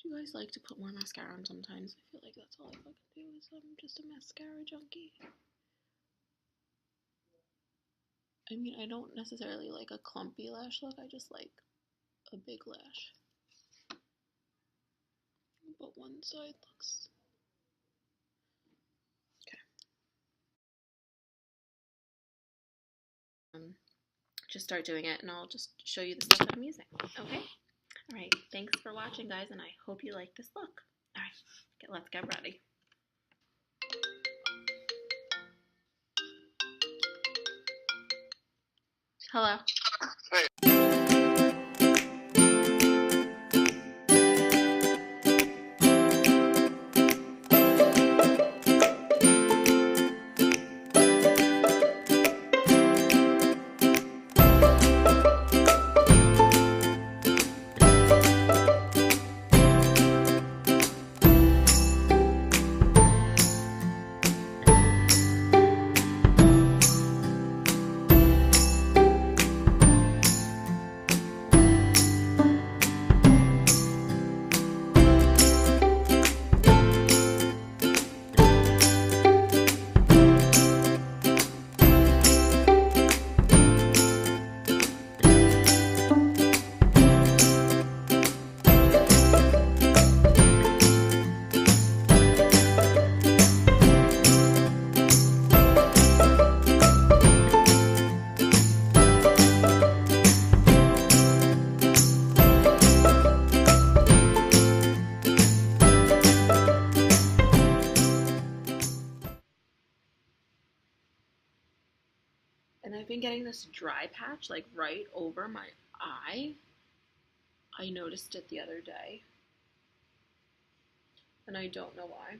Do you guys like to put more mascara on sometimes? I feel like that's all I fucking do is I'm just a mascara junkie. I mean, I don't necessarily like a clumpy lash look, I just like a big lash. But one side looks... Okay. Just start doing it and I'll just show you the stuff that I'm using, okay? Alright, thanks for watching, guys, and I hope you like this look. Alright, let's get ready. Hello. Hey. And I've been getting this dry patch like right over my eye. I noticed it the other day. And I don't know why.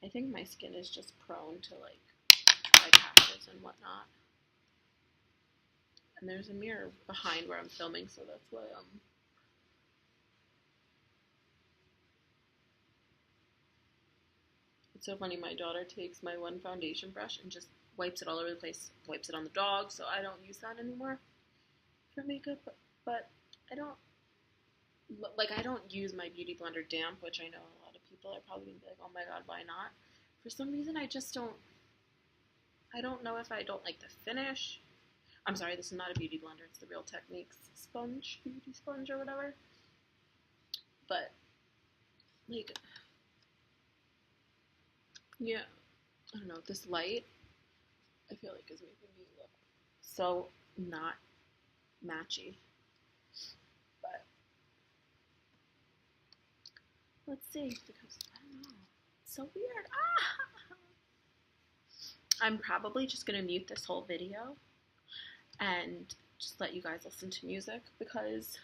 I think my skin is just prone to like dry patches and whatnot. And there's a mirror behind where I'm filming, so that's why It's so funny, my daughter takes my one foundation brush and just wipes it all over the place, wipes it on the dog, so I don't use that anymore for makeup, but I don't use my beauty blender damp, which I know a lot of people are probably going to be like, oh my god, why not? For some reason, I don't know if I don't like the finish. I'm sorry, this is not a beauty blender, it's the Real Techniques sponge, beauty sponge or whatever. But, like, yeah, I don't know, this light, I feel like is making me look so not matchy. But, let's see, because, I don't know, it's so weird. Ah! I'm probably just going to mute this whole video and just let you guys listen to music because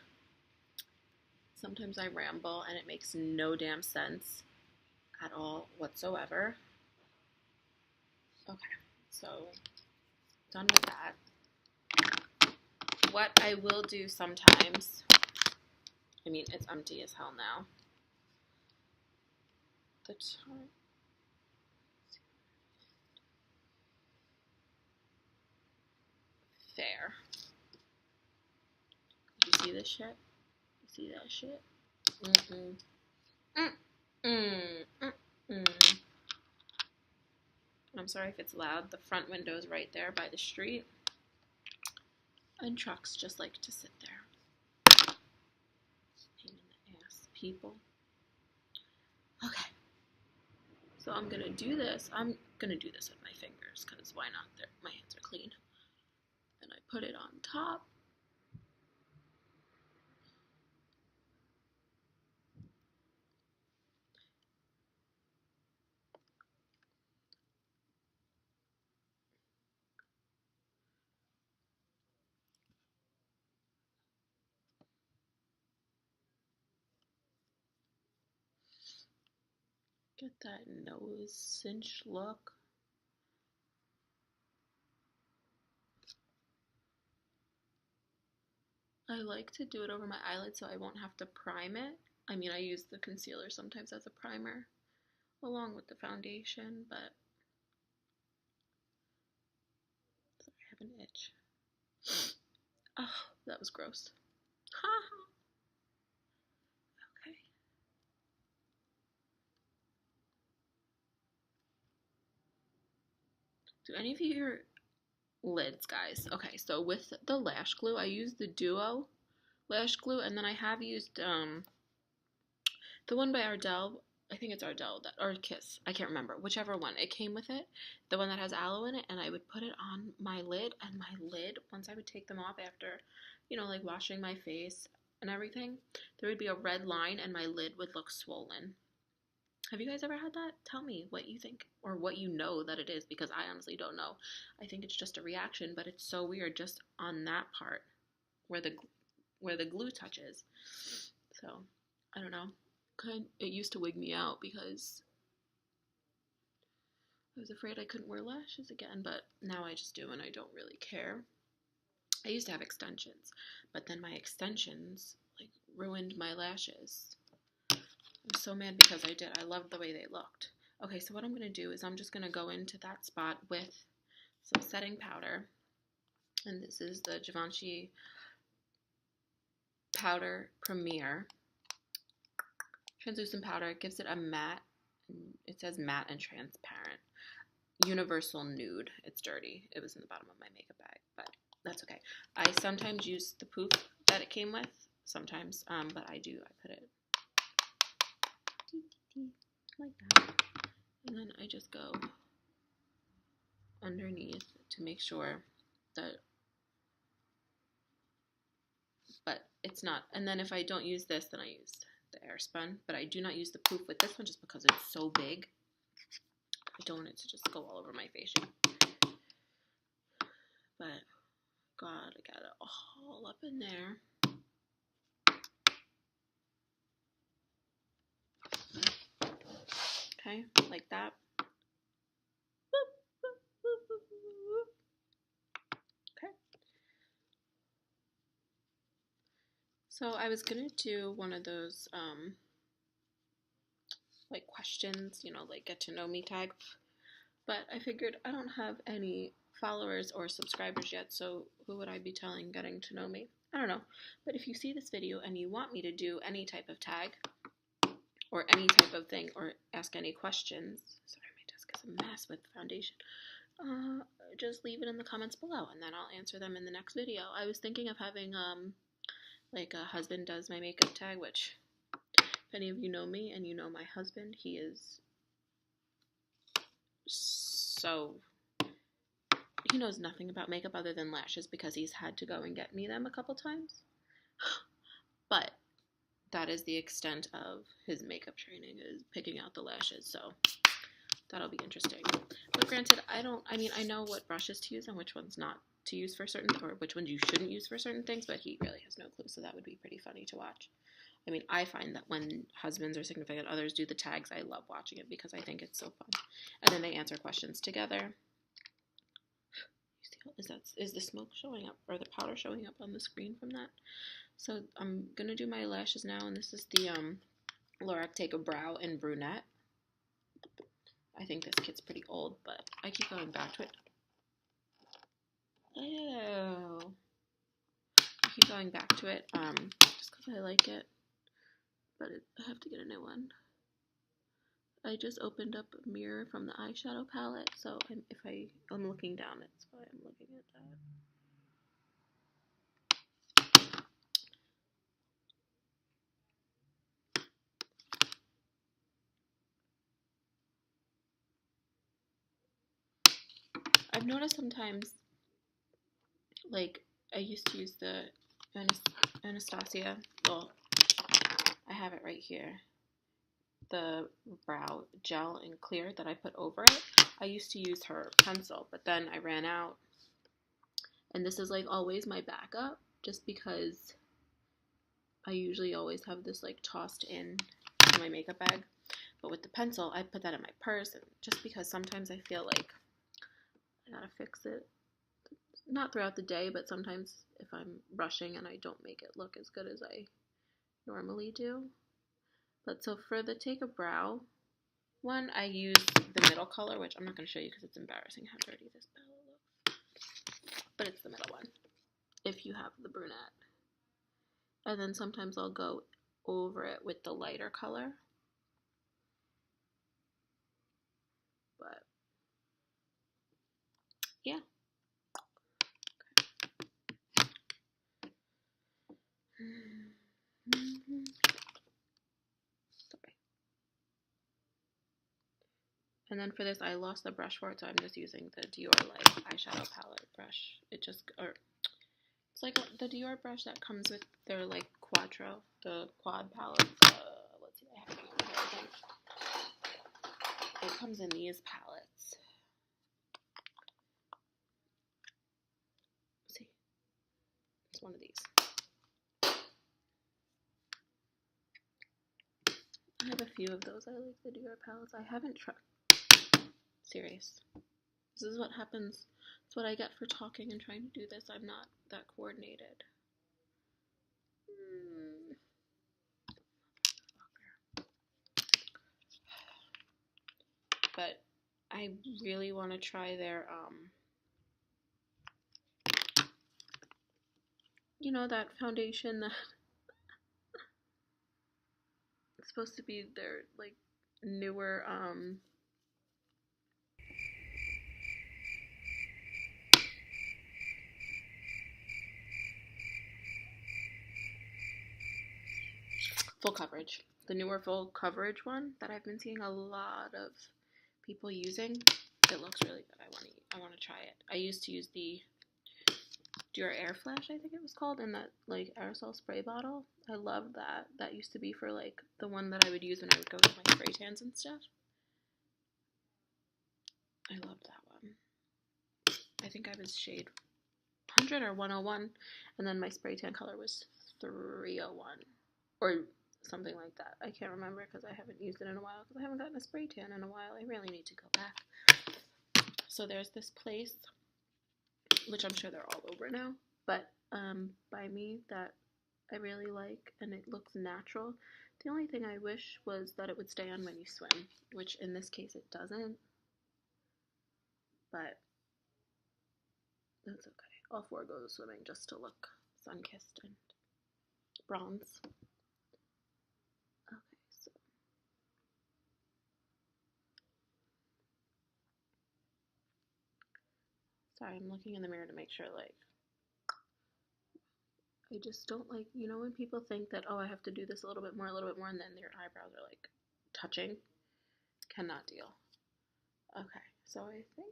sometimes I ramble and it makes no damn sense at all whatsoever. Okay, so done with that. What I will do sometimes, I mean, it's empty as hell now. The Tarte. Fair. You see this shit? You see that shit? I'm sorry if it's loud. The front window's right there by the street. And trucks just like to sit there. Pain in the ass, people. Okay. So I'm gonna do this. I'm gonna do this with my fingers, because why not? My hands are clean. And I put it on top. Get that nose cinch look. I like to do it over my eyelid so I won't have to prime it. I mean, I use the concealer sometimes as a primer along with the foundation, but sorry, I have an itch. Oh, that was gross. Okay. Do any of you hear lids, guys? Okay, so with the lash glue, I use the Duo lash glue, and then I have used the one by Ardel. I think it's Ardel or Kiss. I can't remember. Whichever one. It came with it. The one that has aloe in it, and I would put it on my lid, and my lid, once I would take them off after, like washing my face and everything, there would be a red line, and my lid would look swollen. Have you guys ever had that? Tell me what you think or what you know that it is, because I honestly don't know. I think it's just a reaction, but it's so weird just on that part where the glue touches. So, I don't know. It used to wig me out because I was afraid I couldn't wear lashes again, but now I just do and I don't really care. I used to have extensions, but then my extensions ruined my lashes. I'm so mad because I did. I loved the way they looked. Okay, so what I'm going to do is I'm just going to go into that spot with some setting powder. And this is the Givenchy Powder Premier translucent powder. It gives it a matte. It says matte and transparent. Universal nude. It's dirty. It was in the bottom of my makeup bag, but that's okay. I sometimes use the poof that it came with. Sometimes, but I put it like that. And then I just go underneath to make sure that, but it's not. And then if I don't use this, then I use the Airspun, but I do not use the poof with this one just because it's so big. I don't want it to just go all over my face. But God, I got it all up in there. Okay, like that. Okay. So I was gonna do one of those questions, get to know me tag, but I figured I don't have any followers or subscribers yet, so who would I be telling getting to know me? I don't know. But if you see this video and you want me to do any type of tag or any type of thing or ask any questions, sorry, my desk is a mess with foundation, just leave it in the comments below and then I'll answer them in the next video. I was thinking of having a husband does my makeup tag, which if any of you know me and you know my husband, he is he knows nothing about makeup other than lashes because he's had to go and get me them a couple times. But that is the extent of his makeup training, is picking out the lashes, so that'll be interesting. But granted, I know what brushes to use and which ones not to use for certain, or which ones you shouldn't use for certain things, but he really has no clue, so that would be pretty funny to watch. I find that when husbands or significant others do the tags, I love watching it because I think it's so fun. And then they answer questions together. Is the smoke showing up, or the powder showing up on the screen from that? So I'm gonna do my lashes now, and this is the Lorac Take a Brow in Brunette. I think this kit's pretty old, but I keep going back to it. Oh, I keep going back to it just because I like it, but I have to get a new one. I just opened up a mirror from the eyeshadow palette, so I'm looking down, that's why I'm looking at that. I've noticed sometimes, I used to use the Anastasia, well, I have it right here, the brow gel in clear that I put over it. I used to use her pencil, but then I ran out, and this is always my backup, just because I usually always have this tossed in my makeup bag. But with the pencil, I put that in my purse, and just because sometimes I feel like I gotta fix it. Not throughout the day, but sometimes if I'm rushing and I don't make it look as good as I normally do. But so for the Take a Brow one, I use the middle color, which I'm not going to show you because it's embarrassing how dirty this palette looks. But it's the middle one, if you have the brunette. And then sometimes I'll go over it with the lighter color. But yeah. Sorry. And then for this, I lost the brush for it, so I'm just using the Dior like eyeshadow palette brush. It's like the Dior brush that comes with their like the quad palette. Let's see, I have it here again. It comes in these palettes. See, it's one of these. I have a few of those. I like the Dior palettes. I haven't tried. Serious. This is what happens. It's what I get for talking and trying to do this. I'm not that coordinated. But I really want to try their, you know, that foundation that it's supposed to be their, like, newer, full coverage. The newer full coverage one that I've been seeing a lot of people using. It looks really good. I want to try it. I used to use the Dior Air Flash, I think it was called, in that like aerosol spray bottle. I love that. That used to be for like the one that I would use when I would go to my spray tans and stuff. I loved that one. I think I was shade 100 or 101, and then my spray tan color was 301 or something like that. I can't remember because I haven't used it in a while because I haven't gotten a spray tan in a while. I really need to go back. So there's this place, which I'm sure they're all over now, but by me that I really like, and it looks natural. The only thing I wish was that it would stay on when you swim, which in this case it doesn't, but that's okay. I'll forego swimming just to look sun-kissed and bronze. Okay, so sorry, I'm looking in the mirror to make sure, like, I just don't like, you know, when people think that, oh, I have to do this a little bit more, and then their eyebrows are, like, touching. Cannot deal. Okay, so I think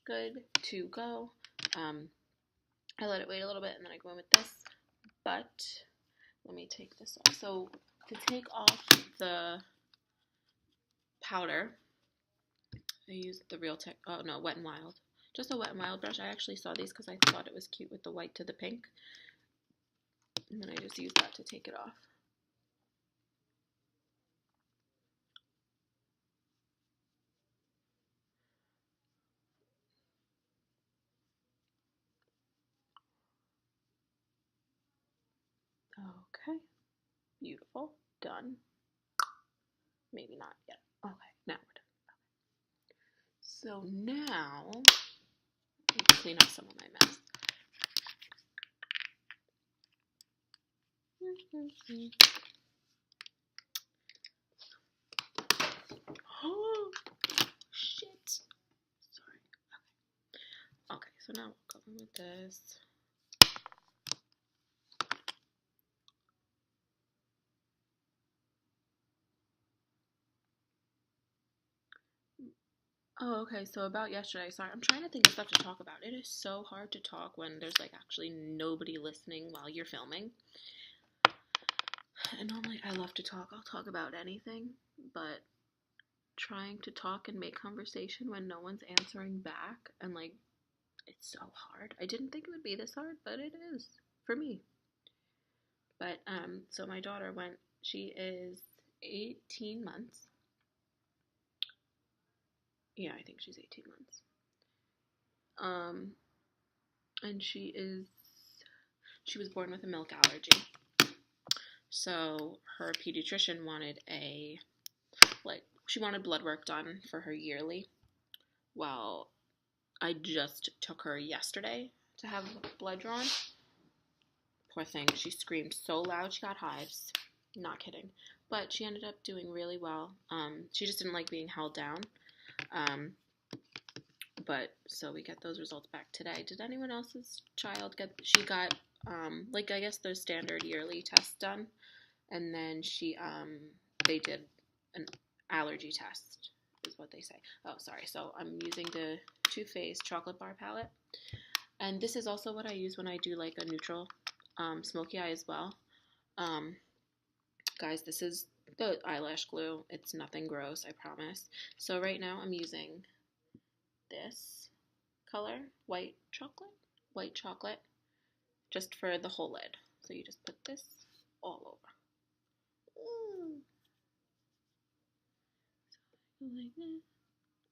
good to go. I let it wait a little bit, and then I go in with this, but let me take this off. So to take off the powder, I used the Wet n Wild. Just a Wet n Wild brush. I actually saw these because I thought it was cute with the white to the pink. And then I just used that to take it off. Okay. Beautiful. Done. Maybe not yet. Okay, now we're done. Okay. So now, let me clean up some of my mess. Oh, shit. Sorry. Okay, so now we'll go in with this. Oh, okay, so about yesterday, sorry, I'm trying to think of stuff to talk about. It is so hard to talk when there's, like, actually nobody listening while you're filming. And normally I love to talk. I'll talk about anything, but trying to talk and make conversation when no one's answering back, and, like, it's so hard. I didn't think it would be this hard, but it is for me. But, so my daughter she is 18 months. Yeah, I think she's 18 months. And she was born with a milk allergy. So her pediatrician wanted she wanted blood work done for her yearly. Well, I just took her yesterday to have blood drawn. poor thing, she screamed so loud she got hives. Not kidding. But she ended up doing really well. She just didn't like being held down. But so we get those results back today. Did anyone else's child get? She got like, I guess, their standard yearly test done, and then they did an allergy test, is what they say. Oh, sorry. So I'm using the Too Faced Chocolate Bar Palette, and this is also what I use when I do like a neutral smoky eye as well. Guys, this is the eyelash glue. It's nothing gross, I promise. So right now I'm using this color, white chocolate, just for the whole lid. So you just put this all over. Ooh. Like this.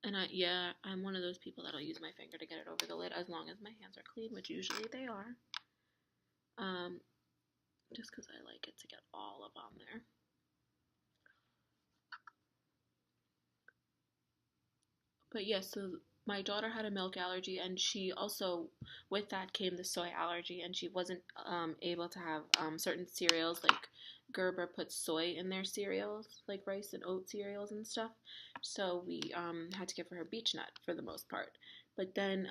And I'm one of those people that'll use my finger to get it over the lid as long as my hands are clean, which usually they are. Just because I like it to get all up on there. But yes, so my daughter had a milk allergy, and she also, with that came the soy allergy, and she wasn't able to have certain cereals. Like Gerber puts soy in their cereals, like rice and oat cereals and stuff. So we had to give her beech nut for the most part. But then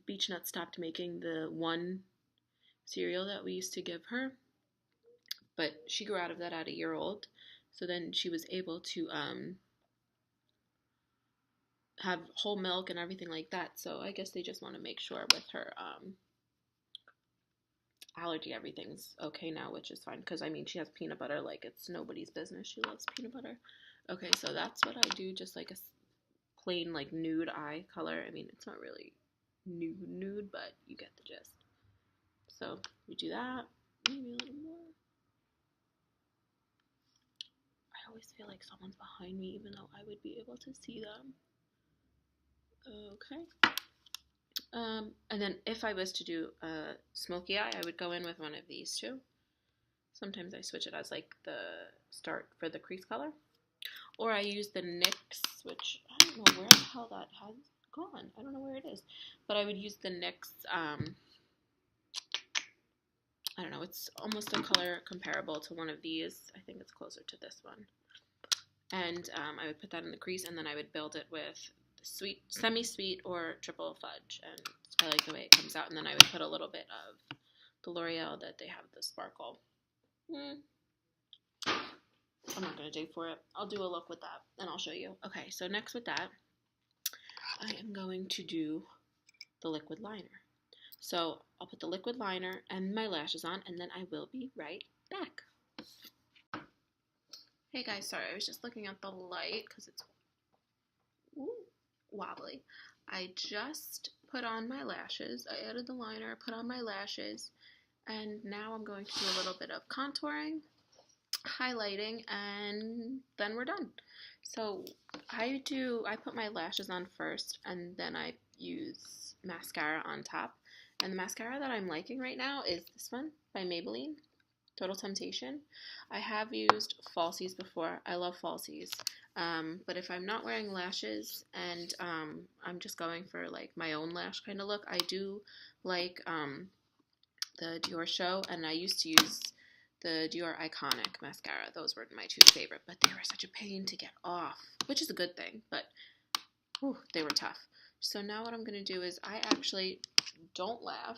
beech nut stopped making the one cereal that we used to give her. But she grew out of that at a year old. So then she was able to have whole milk and everything like that. So I guess they just want to make sure with her allergy everything's okay now, which is fine, because I mean she has peanut butter like it's nobody's business. She loves peanut butter. Okay, so that's what I do, just like a plain like nude eye color. I mean, it's not really nude, but you get the gist. So we do that, maybe a little more. I always feel like someone's behind me, even though I would be able to see them. Okay. And then if I was to do a smoky eye, I would go in with one of these two. Sometimes I switch it as like the start for the crease color. Or I use the NYX, which I don't know where the hell that has gone. I don't know where it is. But I would use the NYX, I don't know, it's almost a color comparable to one of these. I think it's closer to this one. And I would put that in the crease, and then I would build it with sweet, semi-sweet, or triple fudge, and I like the way it comes out. And then I would put a little bit of the L'Oreal that they have the sparkle. I'm not going to dig for it. I'll do a look with that, and I'll show you. Okay, so next with that, I am going to do the liquid liner. So I'll put the liquid liner and my lashes on, and then I will be right back. Hey guys, sorry, I was just looking at the light because it's wobbly. I just put on my lashes. I added the liner, put on my lashes, and now I'm going to do a little bit of contouring, highlighting, and then we're done. So I put my lashes on first, and then I use mascara on top. And the mascara that I'm liking right now is this one by Maybelline, Total Temptation. I have used falsies before. I love falsies. But if I'm not wearing lashes and I'm just going for like my own lash kind of look, I do like the Dior Show, and I used to use the Dior Iconic mascara. Those were my two favorite, but they were such a pain to get off, which is a good thing, but they were tough. So now what I'm going to do is, I actually don't laugh.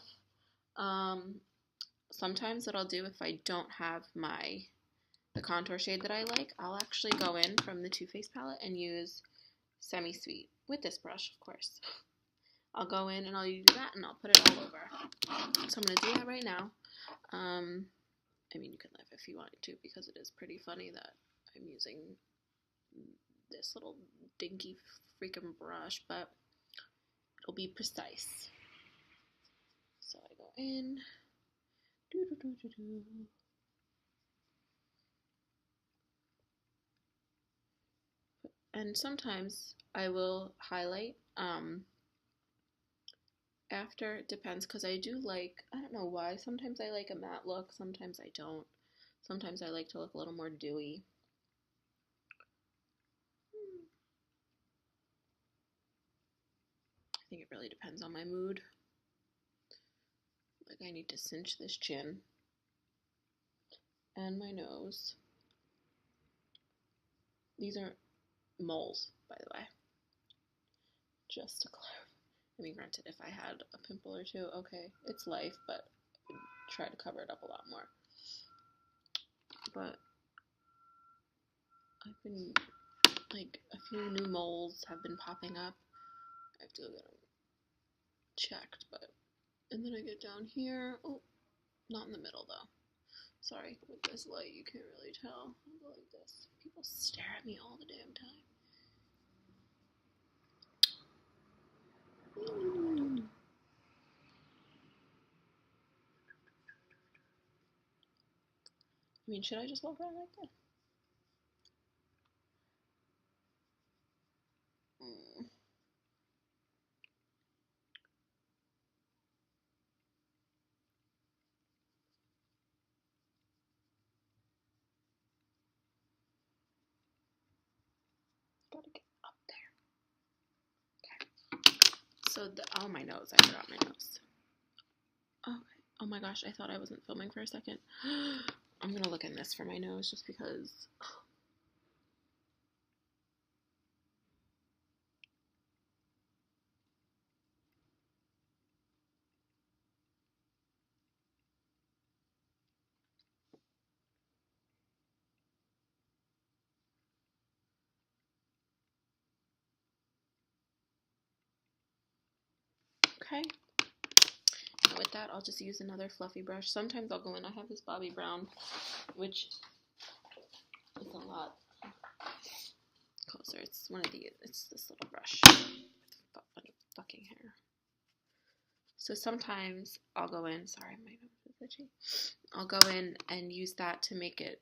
Sometimes what I'll do, if I don't have the contour shade that I like, I'll actually go in from the Too Faced palette and use Semi-Sweet with this brush, of course. I'll go in and I'll use that, and I'll put it all over. So I'm going to do that right now. I mean, you can laugh if you want to, because it is pretty funny that I'm using this little dinky freaking brush, but it'll be precise. So I go in. And sometimes I will highlight after. It depends, because I do like, I don't know why, sometimes I like a matte look, sometimes I don't. Sometimes I like to look a little more dewy. I think it really depends on my mood. Like, I need to cinch this chin. and my nose. These are moles, by the way. Just to clarify. I mean, granted, if I had a pimple or two, okay, it's life, but I would try to cover it up a lot more. But I've been, like, a few new moles have been popping up. I have to go get them checked, but, and then I get down here. Oh, not in the middle, though. Sorry, with this light, you can't really tell. I'll go like this. People stare at me all the damn time. I mean, should I just walk around like this? Gotta get up there. Okay. So, oh, my nose. I forgot my nose. Okay. Oh my gosh, I thought I wasn't filming for a second. I'm gonna look in this for my nose just because. Okay. And with that, I'll just use another fluffy brush. Sometimes I'll go in. I have this Bobbi Brown, which is a lot closer. It's one of these. It's this little brush with funny fucking hair. So sometimes I'll go in. Sorry, my nose is itchy. I'll go in and use that to make it.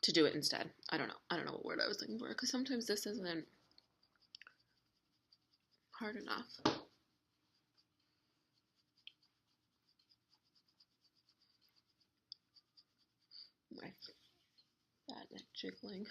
To do it instead. I don't know what word I was looking for, because sometimes this isn't hard enough. My fat neck jiggling.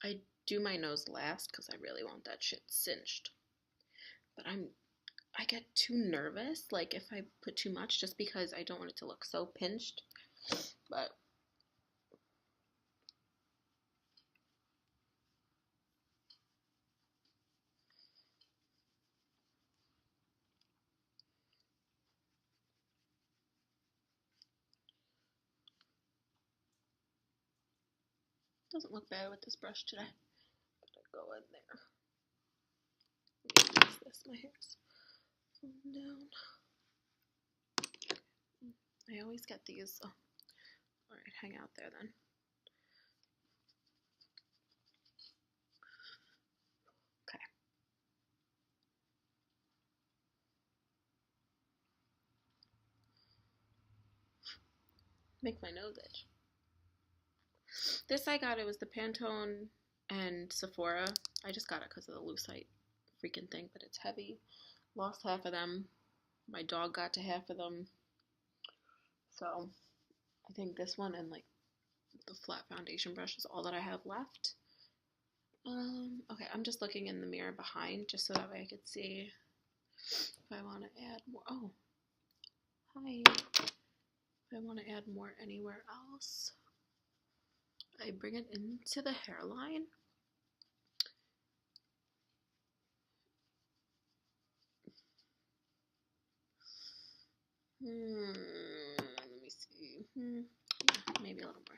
I do my nose last because I really want that shit cinched. But I get too nervous, like if I put too much, just because I don't want it to look so pinched. But doesn't look bad with this brush today. But I go in there. Use this. My hair's falling down. I always get these. So. All right, hang out there then. Okay. Make my nose itch. This I got, it was the Pantone and Sephora. I just got it because of the lucite freaking thing, but it's heavy. Lost half of them. My dog got to half of them. So I think this one and like the flat foundation brush is all that I have left. Okay, I'm just looking in the mirror behind just so that way I could see if I want to add more. Oh, hi. If I want to add more anywhere else, I bring it into the hairline. Let me see. Yeah, maybe a little more.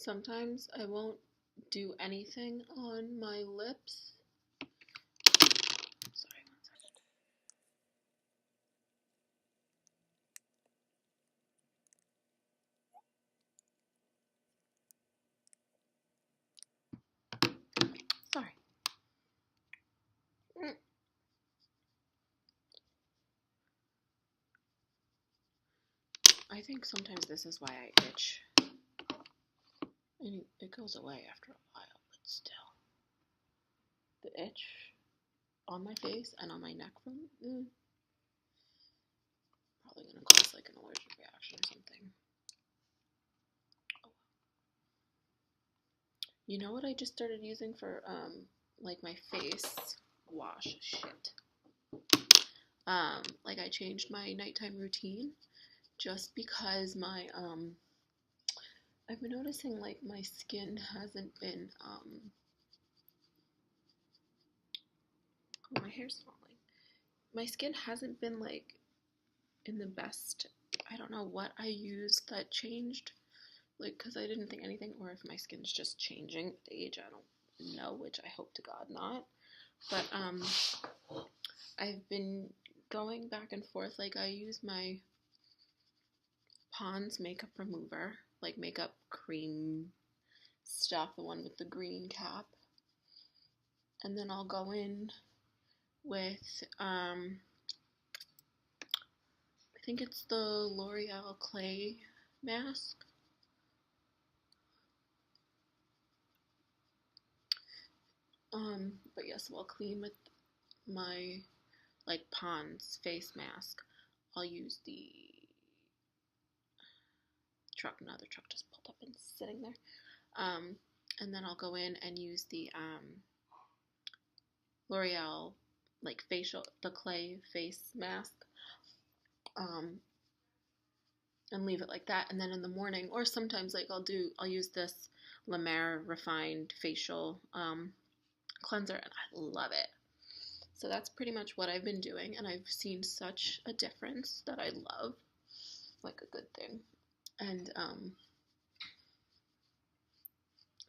sometimes I won't do anything on my lips. Sorry, one second. Sorry. I think sometimes this is why I itch. And it goes away after a while, but still. The itch on my face and on my neck from probably gonna cause like an allergic reaction or something. Oh. You know what I just started using for like my face wash? Shit. Like I changed my nighttime routine just because my I've been noticing like my skin hasn't been oh, my hair's falling. My skin hasn't been like in the best. I don't know what I used that changed, like, because I didn't think anything, or if my skin's just changing with age. I don't know, which I hope to God not. But I've been going back and forth. Like I use my Pond's makeup remover, like makeup cream stuff, the one with the green cap, and then I'll go in with I think it's the L'Oreal Clay mask. But yes, I'll clean with my like Pond's face mask. I'll use the truck. Another truck just pulled up and sitting there. And then I'll go in and use the L'Oreal like the clay face mask. And leave it like that. And then in the morning, or sometimes like I'll use this La Mer refined facial cleanser, and I love it. So that's pretty much what I've been doing, and I've seen such a difference that I love, like a good thing. And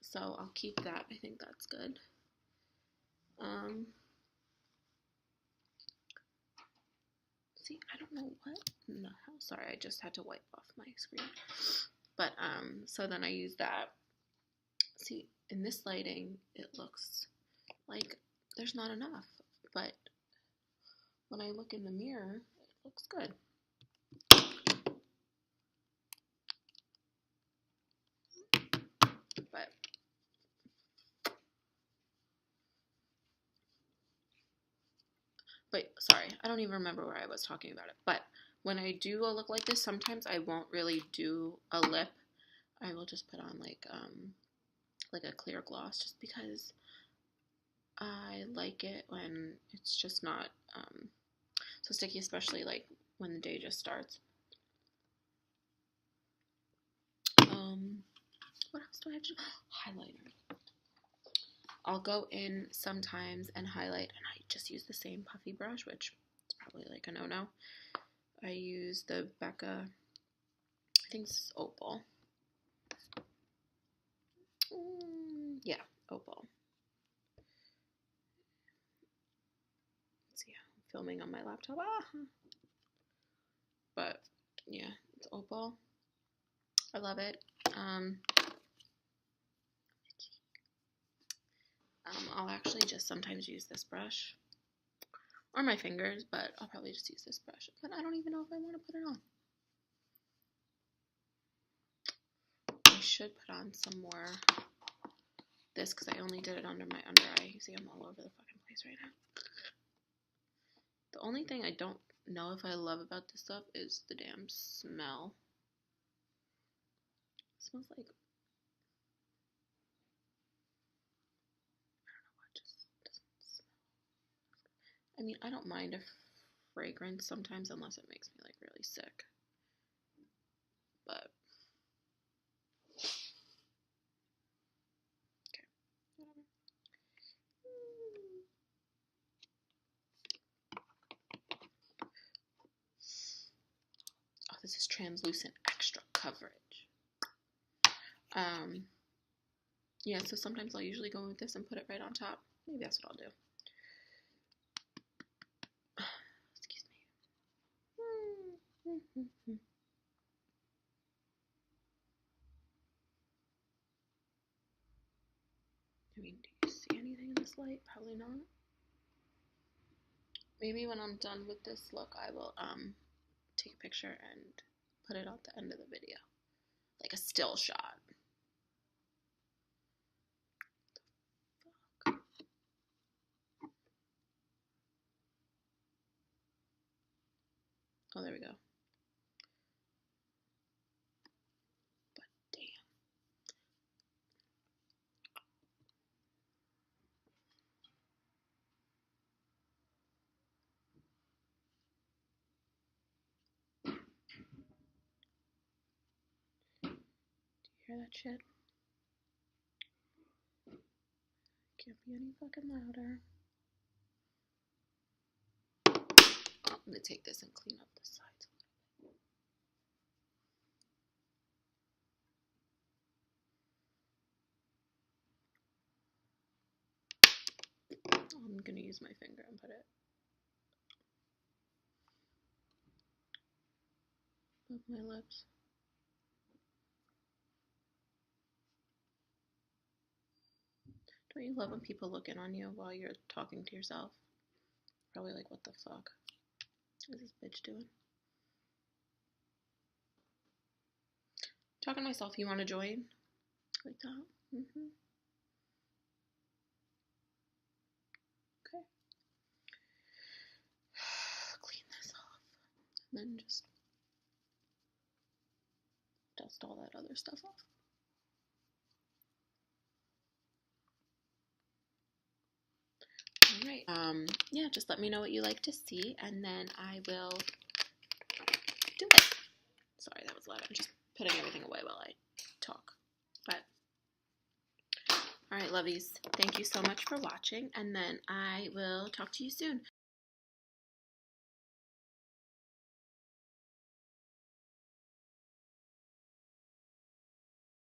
so I'll keep that. I think that's good. See, I don't know what in the hell. Sorry, I just had to wipe off my screen. But so then I use that. See, in this lighting, it looks like there's not enough, but when I look in the mirror, it looks good. But sorry, I don't even remember where I was talking about it. But when I do a look like this, sometimes I won't really do a lip. I will just put on like a clear gloss, just because I like it when it's just not so sticky, especially like when the day just starts. What else do I have to do? Highlighter. I'll go in sometimes and highlight, and I just use the same puffy brush, which is probably like a no-no. I use the Becca, I think this is Opal. Yeah, Opal. Let's see, I'm filming on my laptop. But yeah, it's Opal. I love it. I'll actually just sometimes use this brush or my fingers, but I'll probably just use this brush. But I don't even know if I want to put it on. I should put on some more this because I only did it under my under eye. You see, I'm all over the fucking place right now. The only thing I don't know if I love about this stuff is the damn smell. It smells like, I don't know what, just doesn't smell. I mean, I don't mind a fragrance sometimes unless it makes me like really sick. But okay, whatever. Oh, this is translucent extra coverage. Yeah, so sometimes I'll usually go with this and put it right on top. Maybe that's what I'll do. Excuse me. I mean, do you see anything in this light? Probably not. Maybe when I'm done with this look, I will take a picture and put it at the end of the video. Like a still shot. Fuck. Oh, there we go. But damn. Do you hear that shit? Can't be any fucking louder. I'm gonna take this and clean up the sides a little bit. I'm gonna use my finger and put it above my lips. Don't you love when people look in on you while you're talking to yourself? Probably like, what the fuck is this bitch doing? Talking to myself, you want to join? Like that? Mm-hmm. Okay. Clean this off. And then just dust all that other stuff off. Alright. Yeah, just let me know what you like to see, and then I will do it. Sorry, that was loud. I'm just putting everything away while I talk. But, alright, lovies. Thank you so much for watching, and then I will talk to you soon.